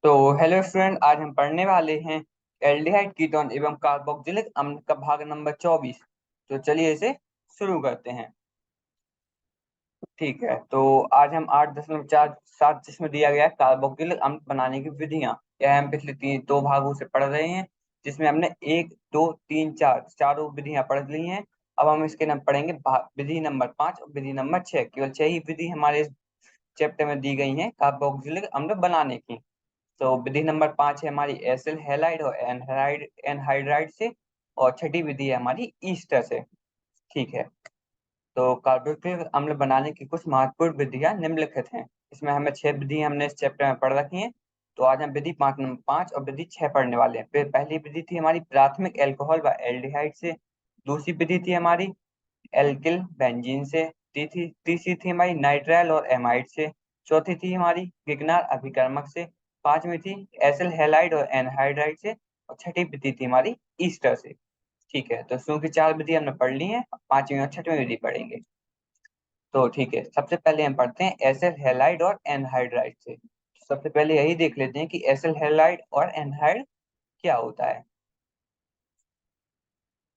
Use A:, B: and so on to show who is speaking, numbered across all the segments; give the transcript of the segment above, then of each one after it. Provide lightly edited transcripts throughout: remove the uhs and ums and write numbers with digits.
A: तो hello student, आज हम पढ़ने वाले हैं एल्डिहाइड कीटोन एवं कार्बोक्सिलिक अम्ल का भाग नंबर 24। तो चलिए इसे शुरू करते हैं। ठीक है, तो आज हम 8.4 7 जिसमें दिया गया है कार्बोक्सिलिक अम्ल बनाने की विधियां, यह हम पिछले तीन दो भागों से पढ़ रहे हैं, जिसमें हमने एक दो तीन चार चारों विधियां पढ़ ली हैं। अब हम इसके नंबर पढ़ेंगे विधि नंबर 5 और विधि नंबर 6। केवल 6 ही विधि हमारे इस चैप्टर में दी गई हैं कार्बोक्सिलिक अम्ल बनाने की। तो विधि नंबर 5 है हमारी एसिल हैलाइड और एनहाइड्राइड से, और छठी विधि है हमारी ईस्टर से। ठीक है, तो कार्बोक्सिलिक अम्ल बनाने की कुछ महत्वपूर्ण विधियां निम्नलिखित हैं। इसमें हमें 6 विधि हमने इस चैप्टर में पढ़ रखी हैं। तो आज हम विधि 5 नंबर 5 और विधि 6 पढ़ने वाले हैं। फिर पहली विधि थी हमारी प्राथमिक अल्कोहल व एल्डिहाइड से। दूसरी विधि थी हमारी एल्किल बेंजीन से। तीसरी थी हमारी नाइट्राइल और एमाइड से। चौथी थी हमारी गिगनार अभिकर्मक से। पांचवी थी एसिल हैलाइड और एनहाइड्राइड से। और छठी विधि थी हमारी ईस्टर से। ठीक है, तो शुरू की 4 विधि हमने पढ़ ली है, अब पांचवी और छठवीं विधि पढ़ेंगे। तो ठीक है, सबसे पहले हम पढ़ते हैं एसिल हैलाइड और एनहाइड्राइड से। सबसे पहले यही देख लेते हैं कि एसिल हैलाइड और एनहाइड क्या होता है।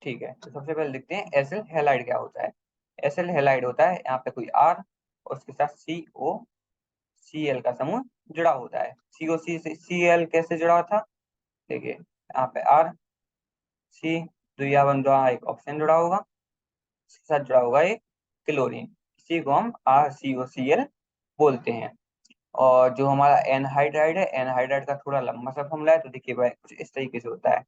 A: ठीक है, तो सबसे पहले देखते हैं एसिल हैलाइड क्या होता है। एसिल हैलाइड होता है यहाँ पे कोई आर और उसके साथ सी एल का समूह जुड़ा होता है। सीओ सी एल कैसे जुड़ा था, देखिए यहाँ पे आर सी दुइया बंधुआ एक ऑप्शन जुड़ा होगा, इसके साथ जुड़ा होगा एक क्लोरीन। इसी को हम आर सी ओ सी एल बोलते हैं। और जो हमारा एनहाइड्राइड है, एनहाइड्राइड का थोड़ा लंबा सा फॉर्मूला है, तो देखिए भाई कुछ इस तरीके से होता है।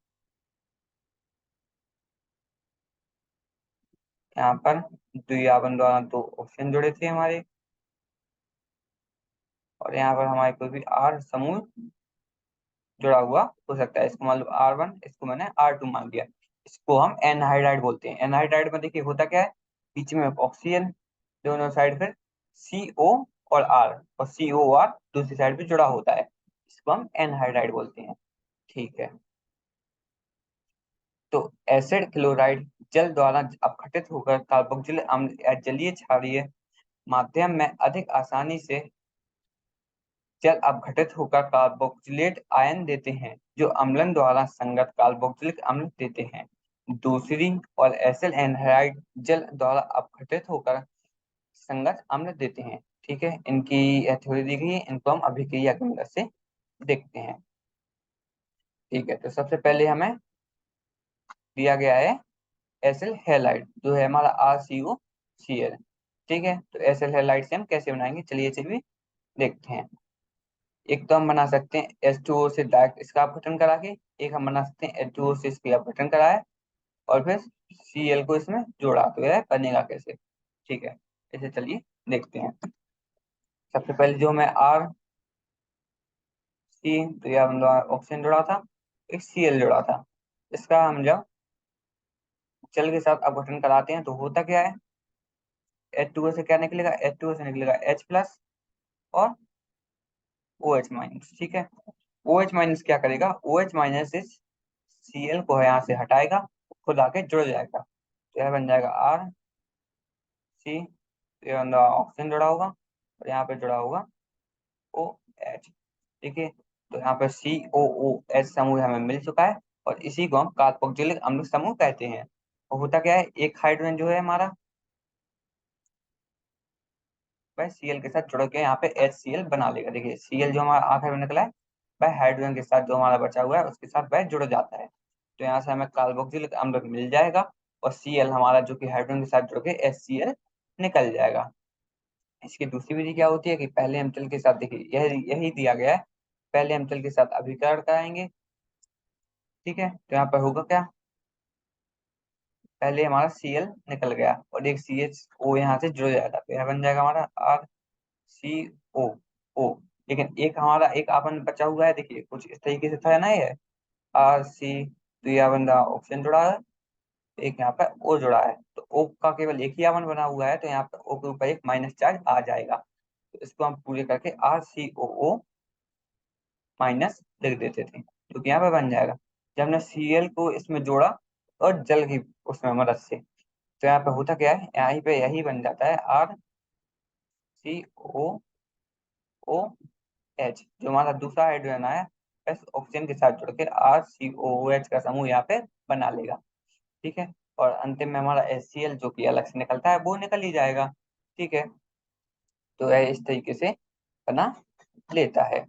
A: यहाँ पर दुइया बंधुआ दो ऑप्शन जुड़े थे हमारे, और यहाँ पर हमारे कोई भी आर समूह जुड़ा हुआ हो सकता है। इसको मान लो R1, इसको मैंने R2 मान लिया। इसको हम एनहाइड्राइड बोलते हैं। एनहाइड्राइड में देखिए होता क्या है, बीच में ऑक्सीजन, दोनों साइड फिर CO और R, और COR दूसरी साइड पे जुड़ा होता है। इसको हम एनहाइड्राइड बोलते हैं। ठीक है, तो एसिड क्लोराइड जल द्वारा अपघटित होकर कार्बोक्सिलिक अम्ल या जलीय क्षारीय माध्यम में अधिक आसानी से जल अपघटित होकर कार्बोक्सिलेट आयन देते हैं, जो अम्लन द्वारा संगत कार्बोक्सिलिक अम्ल देते हैं। दूसरी और एसिल एनहाइड जल द्वारा अपघटित होकर संगत अम्ल देते हैं। ठीक है, इनकी यह थ्योरी दी गई है, इनको हम अभिक्रिया की मदद से देखते हैं। ठीक है, तो सबसे पहले हमें दिया गया है एसिल हैलाइड, जो है हमारा RCOCl। ठीक है, तो एसिल हैलाइड से हम कैसे बनाएंगे, चलिए इसे भी देखते हैं। एक तो हम बना सकते हैं H2O से डायरेक्ट इसका अपघटन करा के, एक हम बना सकते हैं H2O से इसका अपघटन कराए और फिर Cl को इसमें जोड़ा, तो यह बनेगा कैसे। ठीक है, इसे चलिए देखते हैं। सबसे पहले जो मैं RC, तो यह मतलब ऑक्सीजन जुड़ा था, एक Cl जुड़ा था। इसका हम जब जल के साथ अपघटन कराते हैं तो होता क्या है, H2O से क्या निकलेगा, H2O से निकलेगा H+ और OH-। ठीक है, OH- क्या करेगा, OH- इस Cl को यहाँ से हटाएगा, खुद आके जुड़ जाएगा, तो यह बन जाएगा RC। ये बंदा ऑक्सीजन जुड़ा होगा और यहाँ पे जुड़ा होगा OH। ठीक है, तो यहाँ पे COOH समूह हमें मिल चुका है, और इसी को हम कार्बोक्सिलिक अम्ल समूह कहते हैं। और होता क्या है, एक हाइड्रोजन जो है हमारा वह Cl के साथ जुड़ के यहाँ पे HCl बना लेगा। देखिए Cl जो हमारा आखिर में निकला है, वह हाइड्रोजन के साथ जो हमारा बचा हुआ है उसके साथ वह जुड़ जाता है, तो यहाँ से हमें कार्बोक्सिलिक अम्ल मिल जाएगा। और Cl हमारा जो कि हाइड्रोजन के साथ जुड़ के HCl निकल जाएगा। इसकी दूसरी विधि क्या होती है कि पहले हम जल के साथ, देखिए यह यही दिया गया है, पहले हम जल के साथ अभिकरण कराएंगे। ठीक है, तो यहाँ पर होगा क्या, पहले हमारा Cl निकल गया और एक CHO यहाँ से जुड़ जाएगा, तो यह बन जाएगा हमारा RCOO। लेकिन एक हमारा एक आपन बचा हुआ है, देखिए कुछ इस तरीके से था ना, ये RC, तो यह बंदा ऑक्सीजन जुड़ा है, एक यहाँ पर O जुड़ा है, तो O का केवल एक ही आवन बना हुआ है, तो यहाँ पर O के ऊपर एक माइनस चार्ज आ जाएगा। तो इसको हम पूरे करके RCOO- लिख देते थे, जो कि यहाँ पे बन जाएगा। जब हमने Cl को इसमें जोड़ा और जल की उसमें मदद से, तो यहाँ पे होता क्या है, यहाँ पे यही बन जाता है RCOO। एच, जो हमारा दूसरा हाइड्रोजन आया बस ऑक्सीजन के साथ जुड़ के RCOOH का समूह यहाँ पे बना लेगा। ठीक है, और अंतिम में हमारा HCl जो कि अलग से निकलता है वो निकल ही जाएगा। ठीक है, तो यह इस तरीके से बना लेता है।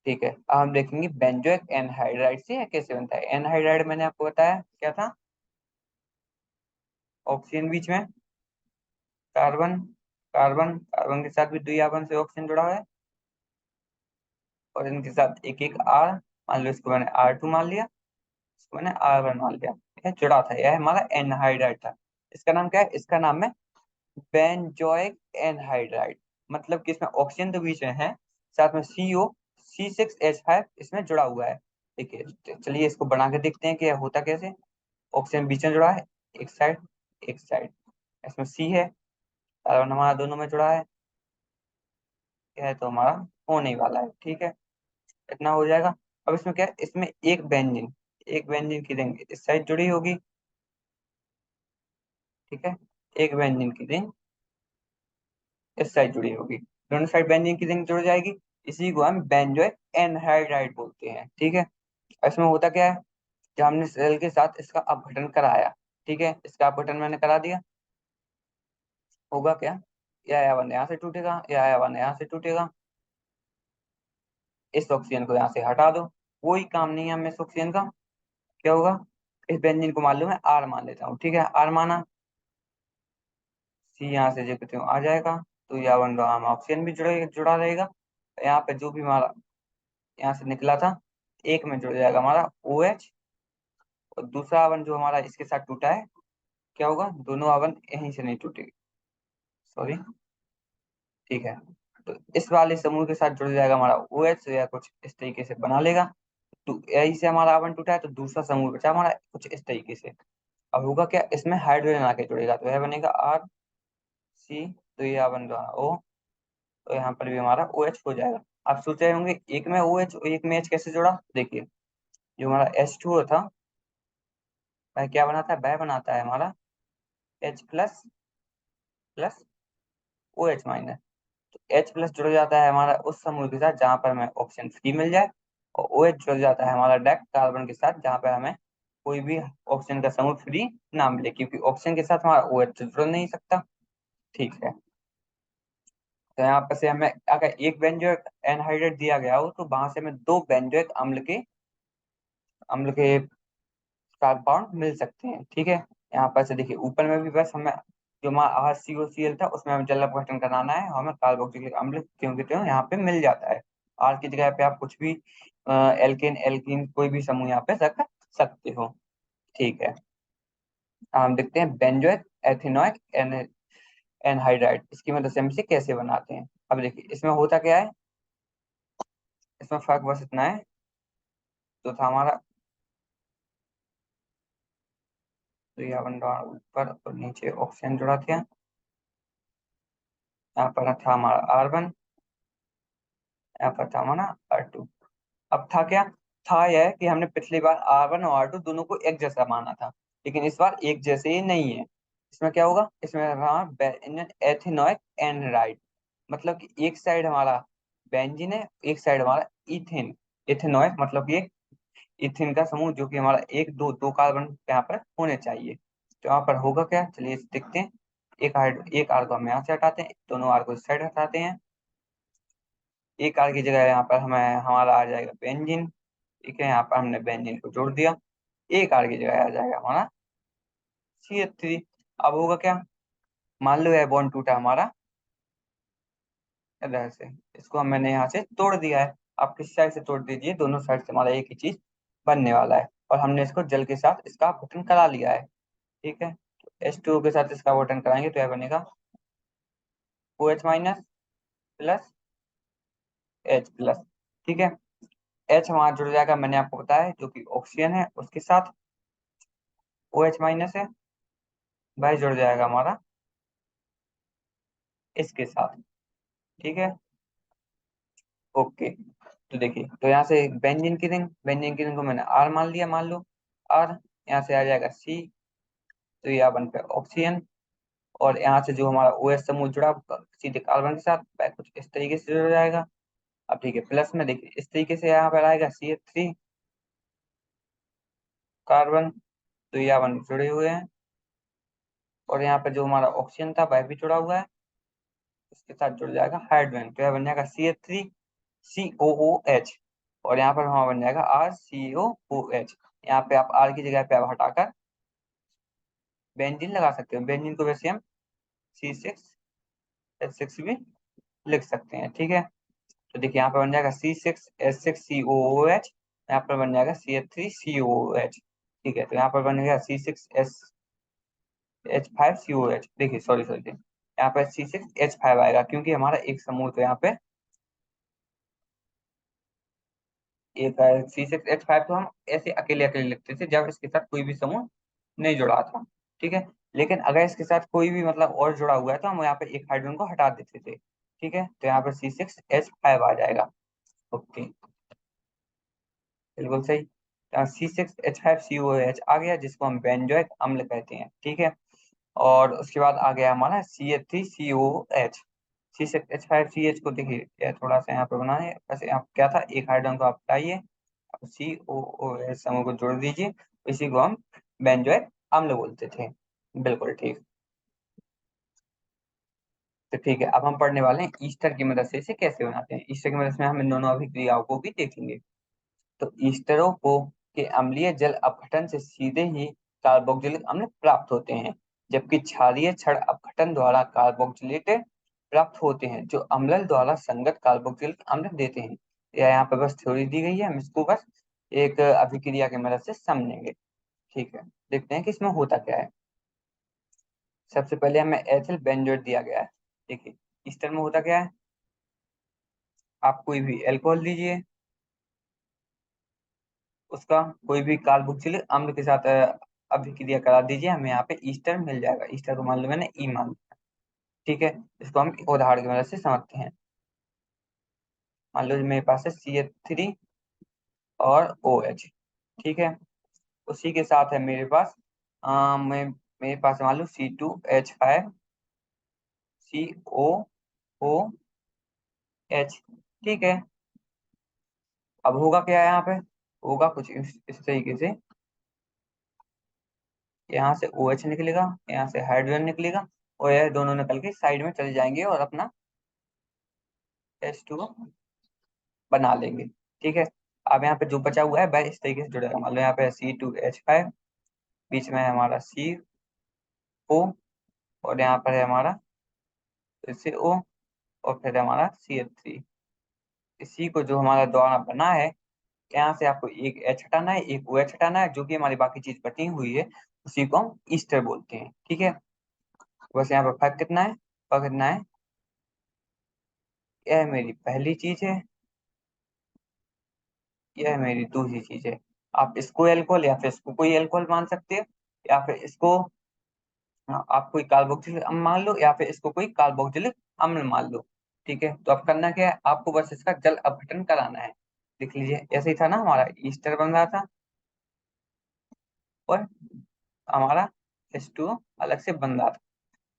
A: ठीक है, अब हम देखेंगे बेंजोइक एनहाइड्राइड से यह कैसे बनता है। एनहाइड्राइड मैंने आपको बताया क्या था, ऑक्सीजन बीच में, कार्बन कार्बन कार्बन के साथ भी द्विआवन से ऑक्सीजन जुड़ा हुआ है, और इनके साथ एक एक आर, मान लो इसको मैंने R2 मान लिया, इसको मैंने R1 मान लिया, यह जुड़ा था, यह हमारा एनहाइड्राइड था। इसका नाम क्या है, इसका नाम है बेंजोइक एनहाइड्राइड। मतलब कि इसमें ऑक्सीजन तो बीच में है, साथ में CO C6H5 इसमें जुड़ा हुआ है। देखिए, चलिए इसको बना के देखते हैं कि यह होता कैसे। ऑक्सीजन बीच में जुड़ा है, एक साइड एक साइड, इसमें C है, कार्बन हमारा दोनों में जुड़ा है, यह तो हमारा होने ही वाला है। ठीक है, इतना हो जाएगा। अब इसमें क्या है, इसमें एक बेंजीन की रिंग इस साइड जुड़ी होगी। ठीक है, एक बेंजीन की रिंग इस साइड जुड़ी होगी, दोनों साइड बेंजीन की रिंग जुड़ जाएगी। इसी को हम बेंजोइक एनहाइड्राइड बोलते हैं। ठीक है, इसमें होता क्या है, जब हमने सेल के साथ इसका अपघटन कराया, ठीक है, इसका अपघटन मैंने करा दिया, होगा क्या, या आयन यहाँ से टूटेगा या आयन यहाँ से टूटेगा। इस ऑक्सीजन को यहाँ से हटा दो, कोई काम नहीं है हमें इस ऑक्सीजन का। क्या होगा, इस बेंजीन को मान लो मैं R मान लेता हूँ। ठीक है, R माना, C यहाँ से जो कहते हो आ जाएगा, तो यह बन रहा हम ऑक्सीजन भी जुड़ा रहेगा। यहाँ पे जो भी हमारा यहाँ से निकला था, एक में जुड़ जाएगा हमारा OH, और दूसरा अवन जो हमारा इसके साथ टूटा है, क्या होगा, दोनों अवन यहीं से नहीं टूटेगी, सॉरी। ठीक है, तो इस वाले समूह के साथ जुड़ जाएगा हमारा OH, या कुछ इस तरीके से बना लेगा। तो यही से हमारा अवन टूटा है, तो दूसरा समूह बचा हमारा कुछ इस तरीके से। अब होगा क्या, इसमें हाइड्रोजन आके जुड़ेगा, तो यह बनेगा RC, तो यह बन रहा O, तो यहाँ पर भी हमारा OH हो जाएगा। आप सोच रहे होंगे एक में OH एक में H कैसे जुड़ा। देखिए, जो हमारा H2O था, वह क्या बनाता है, वह बनाता है हमारा H प्लस OH-। तो H प्लस जुड़ जाता है हमारा उस समूह के साथ जहाँ पर हमें ऑक्सीजन फ्री मिल जाए, और OH जुड़ जाता है हमारा डायरेक्ट कार्बन के साथ जहाँ पर हमें कोई भी ऑक्सीजन का समूह फ्री ना मिले, क्योंकि ऑक्सीजन के साथ हमारा OH तो जुड़ नहीं सकता। ठीक है, तो यहाँ पर से हमें अगर एक बेंजोइक एनहाइड्राइड दिया गया हो, तो वहां से हमें दो बेंजोइक अम्ल के कंपाउंड मिल सकते हैं। ठीक है, यहाँ पर से देखिए ऊपर में भी बस हमें जो हमारा RCOCl था उसमें हमें जल अपघटन कराना है, और हमें कार्बोक्सिलिक अम्ल क्यों के त्यों यहाँ पे मिल जाता है। R की जगह पे आप कुछ भी एल्केन एल्कीन कोई भी समूह यहाँ पे रख सकते हो। ठीक है, हम देखते हैं बेंजोइक एथेनोइक एनहाइड्राइड, इसकी मदद से हम इसे कैसे बनाते हैं। अब देखिए इसमें होता क्या है, इसमें फर्क बस इतना है, तो था हमारा, तो यह बन रहा ऊपर और नीचे ऑक्सीजन जुड़ा था, यहाँ पर था हमारा R1, यहाँ पर था हमारा R2। अब था क्या, था यह कि हमने पिछली बार R1 और R2 दोनों को एक जैसा माना था, लेकिन इस बार एक जैसे ही नहीं है। इसमें क्या होगा, इसमें रहा एथिनोइक एनहाइड्राइड, मतलब कि एक साइड हमारा बेंजीन है, एक साइड हमारा इथेन। इथेनोइक मतलब कि एक इथेन का समूह, जो कि हमारा एक दो दो कार्बन यहाँ पर होने चाहिए। तो यहाँ पर होगा क्या, चलिए इसे देखते हैं। एक आर को हम यहाँ से हटाते हैं, दोनों आर को इस साइड हटाते हैं, एक आर की जगह यहाँ पर हमें हमारा आ जाएगा बेंजीन। ठीक है, यहाँ पर हमने बेंजीन को जोड़ दिया, एक आर की जगह आ जाएगा हमारा CH3। अब होगा क्या, मान लो यह बॉन्ड टूटा हमारा इधर से, इसको मैंने यहाँ से तोड़ दिया है। आप किस साइड से तोड़ दीजिए, दोनों साइड से हमारा एक ही चीज बनने वाला है, और हमने इसको जल के साथ इसका अपघटन करा लिया है। ठीक है, तो H2O के साथ इसका अपघटन कराएंगे तो यह बनेगा OH- प्लस H+। ठीक है, H हमारा जुड़ जाएगा, मैंने आपको बताया, जो कि ऑक्सीजन है उसके साथ, OH- है, वह जुड़ जाएगा हमारा इसके साथ। ठीक है, ओके। तो देखिए, तो यहाँ से बेंजीन की रिंग को मैंने R मान लिया, मान लो R, यहाँ से आ जाएगा C, तो यह बन पे ऑक्सीजन, और यहाँ से जो हमारा OH समूह जुड़ा सीधे कार्बन के साथ कुछ इस तरीके से जुड़ जाएगा। अब ठीक है, प्लस में देखिए इस तरीके से यहाँ पर आएगा CH3 कार्बन, तो ये अपन जुड़े हुए हैं। और यहाँ पर जो हमारा ऑक्सीजन था वह भी जुड़ा हुआ है, इसके साथ जुड़ जाएगा हाइड्रोजन, तो यह बन जाएगा CH3COOH। और यहाँ पर हमारा बन जाएगा RCOOH। यहाँ पे आप R की जगह पे आप हटाकर बेंजीन लगा सकते हो। बेंजीन को वैसे हम C6H6 भी लिख सकते हैं, ठीक है। तो देखिए यहाँ पर बन जाएगा C6H6COOH, यहाँ पर बन जाएगा CH3COOH, ठीक है। तो यहाँ पर बन गया C6H5COH। देखिए सॉरी सॉरी, यहाँ पर C6H5 आएगा क्योंकि हमारा एक समूह तो यहाँ पे एक C6H5 तो हम ऐसे अकेले अकेले लिखते थे जब इसके साथ कोई भी समूह नहीं जुड़ा था, ठीक है। लेकिन अगर इसके साथ कोई भी मतलब और जुड़ा हुआ है तो हम यहाँ पे एक हाइड्रोजन को हटा देते थे, ठीक है। तो यहाँ पर C6H5 आ जाएगा। ओके, बिल्कुल सही। C6H5COOH आ गया, जिसको हम बेंजोइक अम्ल कहते हैं, ठीक है। और उसके बाद आ गया हमारा CH3COH। C6H5CH को देखिए ये थोड़ा सा यहाँ पे बनाए, वैसे आप क्या था, एक हाइड्रोजन को आप हटाइए, COOH समूह को जोड़ दीजिए, इसी को हम बेंजोइक अम्ल बोलते थे। बिल्कुल ठीक। तो ठीक है, अब हम पढ़ने वाले हैं ईस्टर की मदद से इसे कैसे बनाते हैं। ईस्टर की मदद से हम इन दोनों अभिक्रियाओं को भी देखेंगे। तो ईस्टरों को के अम्लीय जल अपघटन से सीधे ही कार्बोक्जिलिक अम्ल प्राप्त होते हैं, जबकि क्षारीय क्षण अपघटन द्वारा कार्बोक्जिलेट प्राप्त होते हैं, जो अम्ल द्वारा संगत कार्बोक्जिलिक अम्ल देते हैं। यह यहाँ पे बस थ्योरी दी गई है, हम इसको बस एक अभिक्रिया की मदद से समझेंगे, ठीक है। देखते हैं कि इसमें होता क्या है। सबसे पहले हमें एथिल बेंजोएट दिया गया है। देखिए ईस्टर में होता क्या है, आप कोई भी एल्कोहल लीजिए, उसका कोई भी कार्बोक्सिलिक अम्ल के साथ अभिक्रिया करा दीजिए, हमें यहाँ पे ईस्टर मिल जाएगा। ईस्टर को मान लो मैंने ई मान लिया, ठीक है। इसको हम एक उदाहरण की मदद से समझते हैं। मान लो मेरे पास है CH3 और OH, ठीक है। उसी के साथ है मेरे पास मेरे पास मान लो C2H5COOH, ठीक है। अब होगा क्या है यहाँ पे, होगा कुछ इस तरीके से, यहाँ से OH निकलेगा, यहाँ से हाइड्रोजन निकलेगा, और यह दोनों निकल के साइड में चले जाएंगे और अपना H2O बना लेंगे, ठीक है। अब यहाँ पे जो बचा हुआ है वह इस तरीके से जुड़ेगा। मान लो यहाँ पे C2H5, बीच में है हमारा CO, और यहाँ पर है हमारा फिर से O, और फिर हमारा CH3। इसी को जो हमारा द्वारा बना है, यहाँ से आपको एक H हटाना है, एक OH हटाना है, जो कि हमारी बाकी चीज बटी हुई है, उसी को हम ईस्टर बोलते हैं, ठीक है। बस यहाँ पर फर्क कितना है, फर्क कितना है, यह मेरी पहली चीज है, यह मेरी दूसरी चीज है। आप इसको एल्कोहल या फिर इसको कोई एल्कोहल मान सकते हो, या फिर इसको आप कोई कार्बोक्सिलिक अम्ल मान लो, या फिर इसको कोई कार्बोक्सिलिक अम्ल मान लो, ठीक है। तो अब करना क्या है, आपको बस इसका जल अपघटन कराना है। देख लीजिए ऐसे ही था ना, हमारा ईस्टर बन रहा था और हमारा H2O अलग से बन रहा था।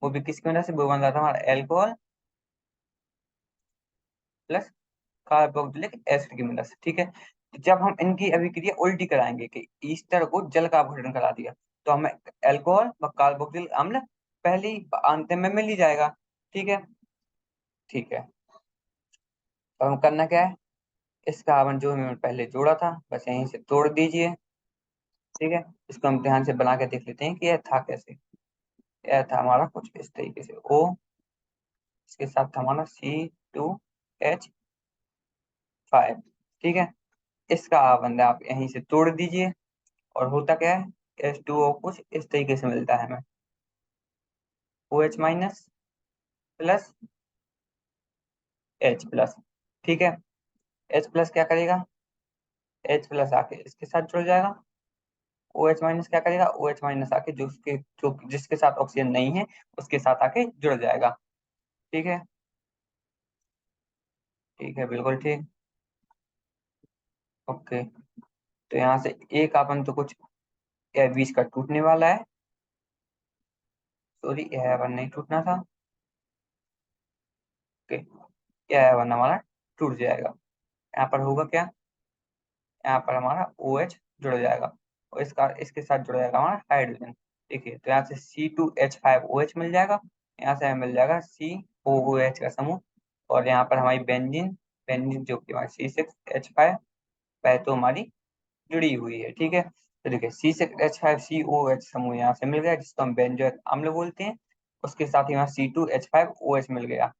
A: वो भी किसकी वजह से, वो बन रहा था हमारा एल्कोहल प्लस कार्बोक्सिलिक एसिड की मदद से, ठीक है। तो जब हम इनकी अभिक्रिया उल्टी कराएंगे कि ईस्टर को जल का अपघटन करा दिया, तो हमें एल्कोहल व कार्बोक्सिलिक अम्ल पहली अंतिम में मिल ही जाएगा, ठीक है। ठीक है, तो हम करना क्या है, इस कार्बन जो हमने पहले जोड़ा था बस यहीं से तोड़ दीजिए, ठीक है। इसको हम ध्यान से बना के देख लेते हैं कि यह था कैसे। यह था हमारा कुछ इस तरीके से O, इसके साथ था हमारा C2H5, ठीक है। इसका बंदा आप यहीं से तोड़ दीजिए, और होता क्या है, H2O कुछ इस तरीके से मिलता है हमें, OH minus plus H plus, ठीक है। H प्लस क्या करेगा, H प्लस आके इसके साथ जुड़ जाएगा, OH माइनस क्या करेगा, OH माइनस आके जो जिसके साथ ऑक्सीजन नहीं है उसके साथ आके जुड़ जाएगा, ठीक है। ठीक है, बिल्कुल ठीक। ओके, तो यहाँ से एक अपन तो कुछ बीच का टूटने वाला है, सॉरी, यह वन नहीं टूटना था। ओके, यह वन हमारा टूट जाएगा। यहाँ पर होगा क्या, यहाँ पर हमारा ओ एच जुड़ जाएगा, और इसका इसके साथ जुड़ जाएगा हमारा हाइड्रोजन। देखिए, तो यहाँ से C2H5OH मिल जाएगा, यहाँ से हमें मिल जाएगा COOH का समूह, और यहाँ पर हमारी बेंजीन, बेंजीन जो कि हमारी C6H5 है तो हमारी जुड़ी हुई है। ठीक है, तो देखिए C6H5COH समूह यहाँ से मिल गया, जिसको हम बेंजोइक अम्ल बोलते हैं। उसके साथ ही हमारा C2H5OH मिल गया।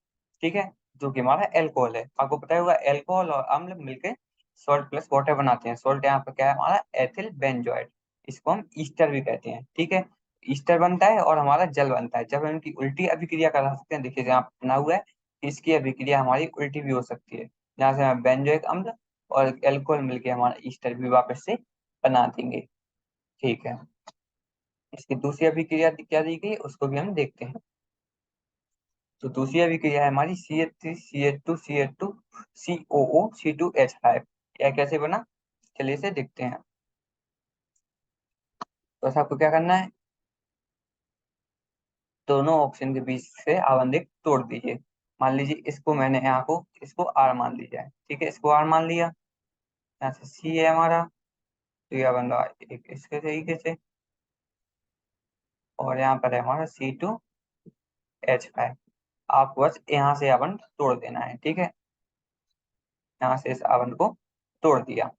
A: ठीक है, जो कि हमारा एल्कोहल है। आपको पता होगा एल्कोहल और अम्ल मिलकर सॉल्ट प्लस वाटर बनाते हैं। सॉल्ट यहाँ पर क्या है हमारा एथिल बेंजोएट, इसको हम ईस्टर भी कहते हैं। ठीक है, ईस्टर बनता है और हमारा जल बनता है। जब हम इनकी उल्टी अभिक्रिया करा सकते हैं, देखिए यहाँ बना हुआ है कि इसकी अभिक्रिया हमारी उल्टी भी हो सकती है, जहाँ से हमें बेंजोइक अम्ल और एल्कोहल मिलके हमारा ईस्टर भी वापस से बना देंगे। ठीक है, इसकी दूसरी अभिक्रिया क्या दी गई उसको भी हम देखते हैं। तो दूसरी अभिक्रिया है हमारी CH3CH2CH2COO C2H5। यह कैसे बना, चलिए इसे देखते हैं। तो बस आपको क्या करना है, दोनों ऑप्शन के बीच से आवंदिक तोड़ दीजिए। मान लीजिए इसको मैंने यहाँ को इसको आर मान लिया है। ठीक है, इसको आर मान लिया, यहाँ से सी है हमारा, तो यह बन रहा है एक इसके तरीके से, और यहाँ पर है हमारा C2H5। आपको बस यहाँ से आवंत तोड़ देना है। ठीक है, यहाँ से इस आवंत को तोड़ दिया।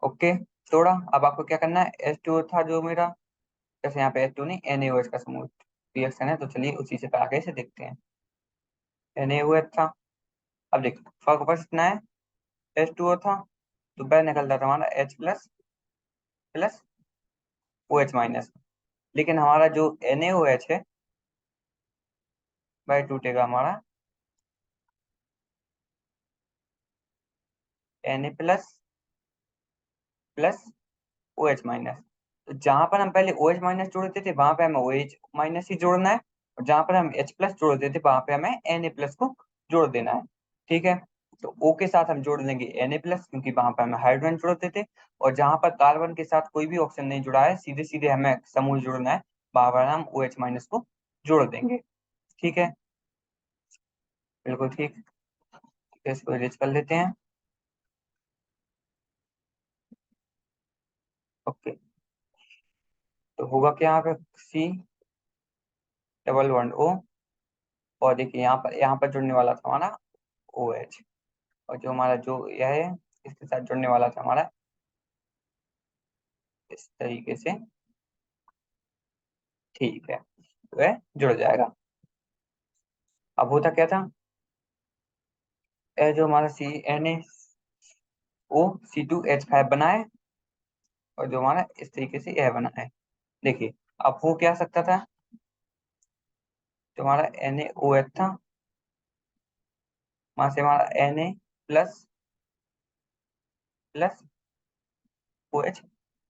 A: ओके, तोड़ा। अब आपको क्या करना है, H2 था जो मेरा, जैसे यहाँ पे H2 नहीं NaOH का समूह रिएक्शन है, तो चलिए उसी से आगे से देखते हैं। NaOH था, अब देखो फर्क बस इतना है, H2O था तो वह निकलता था हमारा H plus plus OH minus, लेकिन हमारा जो NaOH है वह टूटेगा हमारा Na plus plus OH minus. तो जहां पर हम पहले OH माइनस जोड़ते थे वहां पे हमें OH माइनस ही जोड़ना है, और जहां पर हम H प्लस जोड़ते थे वहां पे हमें Na प्लस को जोड़ देना है। ठीक है, तो O के साथ हम जोड़ लेंगे Na प्लस, क्योंकि वहां पर हमें हाइड्रोजन जोड़ते थे, और जहां पर कार्बन के साथ कोई भी ऑप्शन नहीं जुड़ा है, सीधे सीधे हमें समूह जोड़ना है, वहां पर हम OH माइनस को जोड़ देंगे। ठीक है, बिल्कुल ठीक। ठीक है, इसको इरेज कर लेते हैं। ओके, तो होगा क्या यहाँ पे, C डबल बॉन्ड O, और देखिए यहाँ पर जुड़ने वाला था हमारा OH, और जो हमारा जो यह है इसके साथ जुड़ने वाला था हमारा इस तरीके से। ठीक है, तो वह जुड़ जाएगा। अब होता क्या था, यह जो हमारा CnO C2H5 बना है, और जो हमारा इस तरीके से यह बना है। देखिए, अब हो क्या सकता था, जो हमारा NaOH था वहां से हमारा Na plus plus OH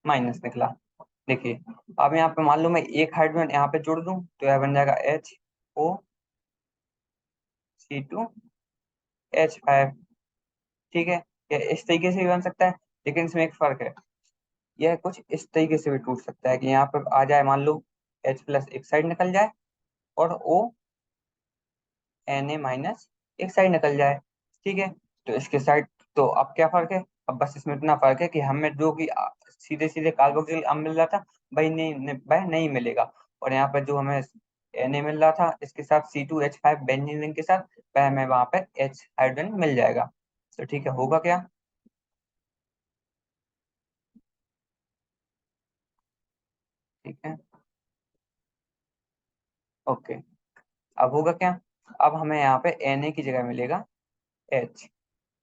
A: minus निकला। देखिए, अब यहाँ पे मान लो मैं एक हाइड्रोजन यहाँ पे जोड़ दूं, तो यह बन जाएगा HOCH2H5। ठीक है, यह इस तरीके से भी बन सकता है, लेकिन इसमें एक फर्क है, यह कुछ इस तरीके से भी टूट सकता है कि यहाँ पर आ जाए, मान लो H प्लस एक साइड निकल जाए और Na माइनस एक साइड निकल जाए। ठीक है, तो इसके साइड, तो अब क्या फर्क है, अब बस इसमें इतना फर्क है कि हमें जो कि सीधे सीधे कार्बोक्सिलिक अम्ल मिल रहा था वह नहीं मिलेगा, और यहाँ पर जो हमें Na मिल रहा था इसके साथ C2H5 बेंजीन रिंग के साथ, वह हमें वहां पर H हाइड्रोजन मिल जाएगा। तो ठीक है, होगा क्या, ठीक है, ओके। अब होगा क्या, अब हमें यहाँ पे Na की जगह मिलेगा H,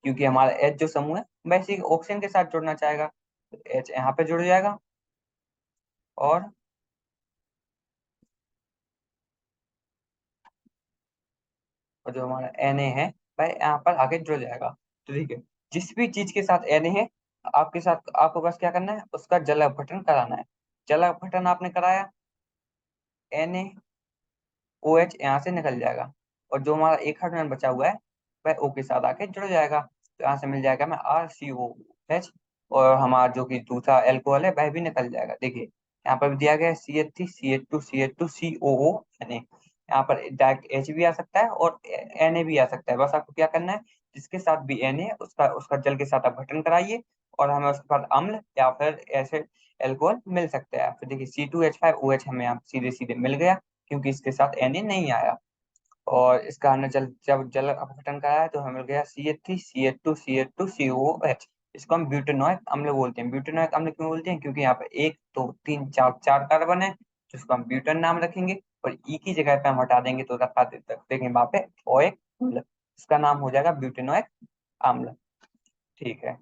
A: क्योंकि हमारा H जो समूह है वैसे ही ऑक्सीजन के साथ जुड़ना चाहेगा, तो H यहाँ पे जुड़ जाएगा, और जो हमारा Na है वह यहाँ पर आगे जुड़ जाएगा। तो ठीक है, जिस भी चीज के साथ Na है, आपके साथ आपको बस क्या करना है, उसका जल अपघटन कराना है। जल अपघटन आपने कराया, NaOH यहाँ से निकल जाएगा, और जो हमारा एक हाइड्रोजन बचा हुआ है वह O के साथ आके जुड़ जाएगा, तो यहाँ से मिल जाएगा हमें RCOH, और हमारा जो कि दूसरा एल्कोहल है वह भी निकल जाएगा। देखिए, यहाँ पर भी दिया गया है CH3 CH2 CH2 COO Na। यहाँ पर डायरेक्ट H भी आ सकता है और Na भी आ सकता है। बस आपको क्या करना है, जिसके साथ भी Na है उसका उसका जल के साथ आप घटन कराइए और हमें उसके बाद अम्ल या फिर एसिड एल्कोहल मिल सकता है। फिर देखिए C2H5OH हमें यहाँ सीधे सीधे मिल गया, क्योंकि इसके साथ Na नहीं आया। और इसका हमने जब जल अपघटन कराया है तो हमें मिल गया CH3 CH2 CH2 COOH। इसको हम ब्यूटेनोइक अम्ल बोलते हैं। ब्यूटेनोइक अम्ल क्यों बोलते हैं, क्योंकि यहाँ पे 1 2 3 4 कार्बन है, जिसको हम ब्यूटेन नाम रखेंगे, और ई की जगह पे हम हटा देंगे तो रखा देंगे वहां पे ओइक अम्ल। इसका नाम हो जाएगा ब्यूटेनोइक अम्ल। ठीक है,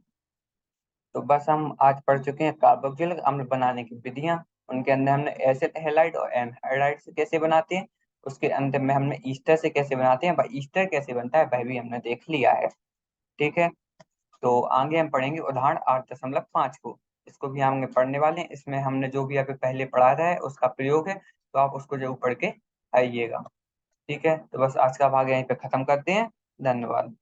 A: तो बस हम आज पढ़ चुके हैं कार्बोक्सिलिक अम्ल बनाने की विधियां। उनके अंदर हमने एसिड हैलाइड और एनहाइड्राइड से कैसे बनाते हैं, उसके अंदर में हमने ईस्टर से कैसे बनाते हैं, भाई ईस्टर कैसे बनता है वह भी हमने देख लिया है। ठीक है, तो आगे हम पढ़ेंगे उदाहरण 8.5 को। इसको भी हम पढ़ने वाले हैं। इसमें हमने जो भी अभी पहले पढ़ा है उसका प्रयोग है, तो आप उसको जरूर पढ़ के आइएगा। ठीक है, तो बस आज का भाग यहीं पे खत्म करते हैं। धन्यवाद।